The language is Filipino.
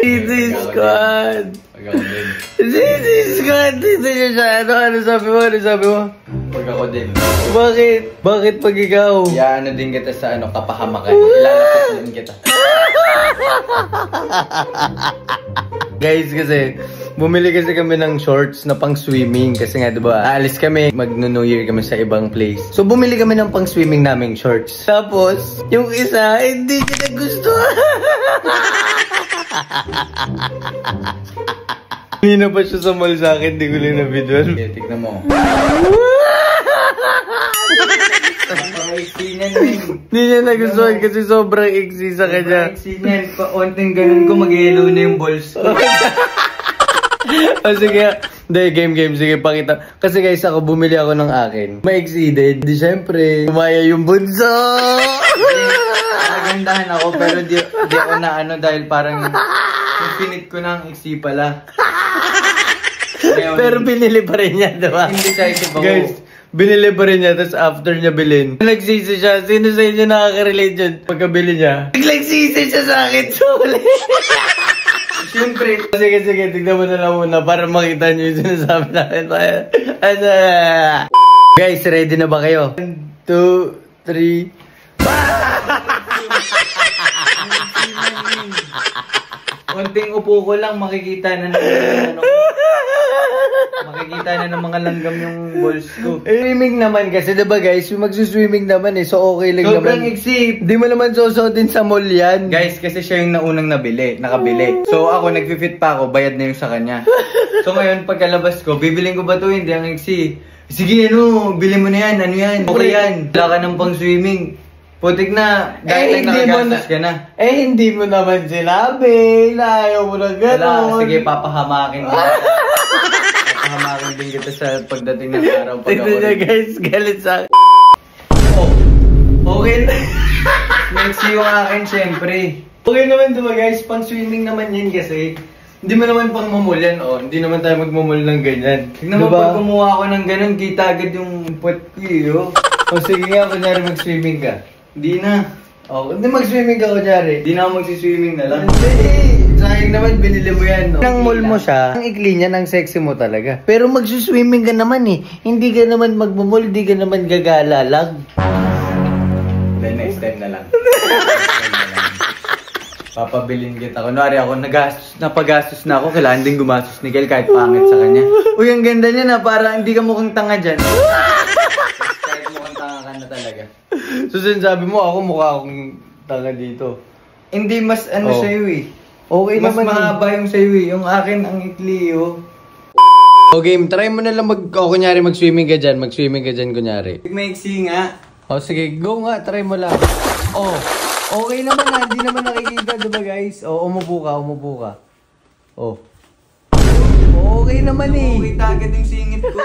Easy squad. Easy squad. Dito siya. Ano sabi mo? Pag ako din. Bakit? Bakit pag ikaw? Ano din kita sa kapahamakan. Ilalapit din kita. Guys, kasi bumili kasi kami ng shorts na pang swimming kasi nga 'di ba? Aalis kami, mag-New Year kami sa ibang place. So bumili kami ng pang swimming naming shorts. Tapos, yung isa hindi niya nagustuhan. Hindi na pa siya sa mall sa akin, di ko lang na video. Okay, tignan mo. Hindi niya nagustuhan kasi sobrang iksi sa kanya. Iksi niyan, onting ganun ko mag-yellow na yung balls ko. Sige, hindi, game, sige, pakita. Kasi guys, ako bumili ako ng akin. Ma-exceeded. Di syempre, kumaya yung bunso. Nagandahan ako, pero di ako na dahil parang yung pinit ko ng iksi pala. Ngayon, pero binili pa rin niya, diba? Hindi siya isip ako. Guys, binili pa rin niya, tapos after niya bilhin, nagsisi siya. Sino sa inyo nakaka-relate dyan pagkabili niya? Nagsisi siya sa akin, suli. Siyempre. Sige, tignan mo na lang muna para makita niyo yung sinasabi natin. Guys, ready na ba kayo? 1, 2, 3. Konting upo ko lang, makikita na ng mga langgam yung balls ko. Swimming naman kasi, diba guys? Yung magsuswimming naman so okay lang naman. Sobrang iksi. Di mo naman din sa mall yan. Guys, kasi siya yung naunang nakabili. So ako, nag-fit pa ako, bayad na yung sa kanya. So ngayon, pagkalabas ko, bibiling ko ba ito? Hindi, ang iksi. Sige, bili mo na yan, okay yan. Wala ka ng pang swimming. Putik na, dahil nakagastos ka na. Hindi mo naman sinabi, ayaw mo na gano'n. Wala, sige, papahamakin kita. Papahamakin din kita sa pagdating ng araw. Tignan niya guys, galit sa akin. Okay na. Next yung akin, syempre. Okay naman diba guys, pang swimming naman yan kasi. Hindi mo naman pang mamul yan, Hindi naman tayo magmamul ng ganyan. Tignan mo, pag kumuha ako ng ganun, kita agad yung puwet ko, sige nga, kunyari mag-swimming ka. Hindi na. Hindi mag-swimming ka, kunyari. Hindi na ako mag-swimming na lang. Hindi. Sayang naman, binili mo yan. Nang mall mo siya, ang ikli niya, ang sexy mo talaga. Pero mag-swimming ka naman Hindi ka naman magmamall, hindi ka naman gagala lang. Then next time na lang. Papabilin kita. Kunwari ako, napagastos na ako, kailangan din gumastos ni Kel kahit pangit sa kanya. Uy, ang ganda niya na, para hindi ka mukhang tanga dyan. Kahit mukhang tanga ka na talaga. So sinasabi mo, ako mukha akong tanga dito. Hindi, mas sa'yo Okay mas naman mahaba yung sa'yo Yung akin, ang ikli game, try mo na lang kunyari mag-swimming ka dyan, kunyari. May iksi nga. Sige, go nga, try mo lang. Okay naman hindi naman nakikita, diba guys? Umupo ka. Okay naman Kita agad yung singit ko.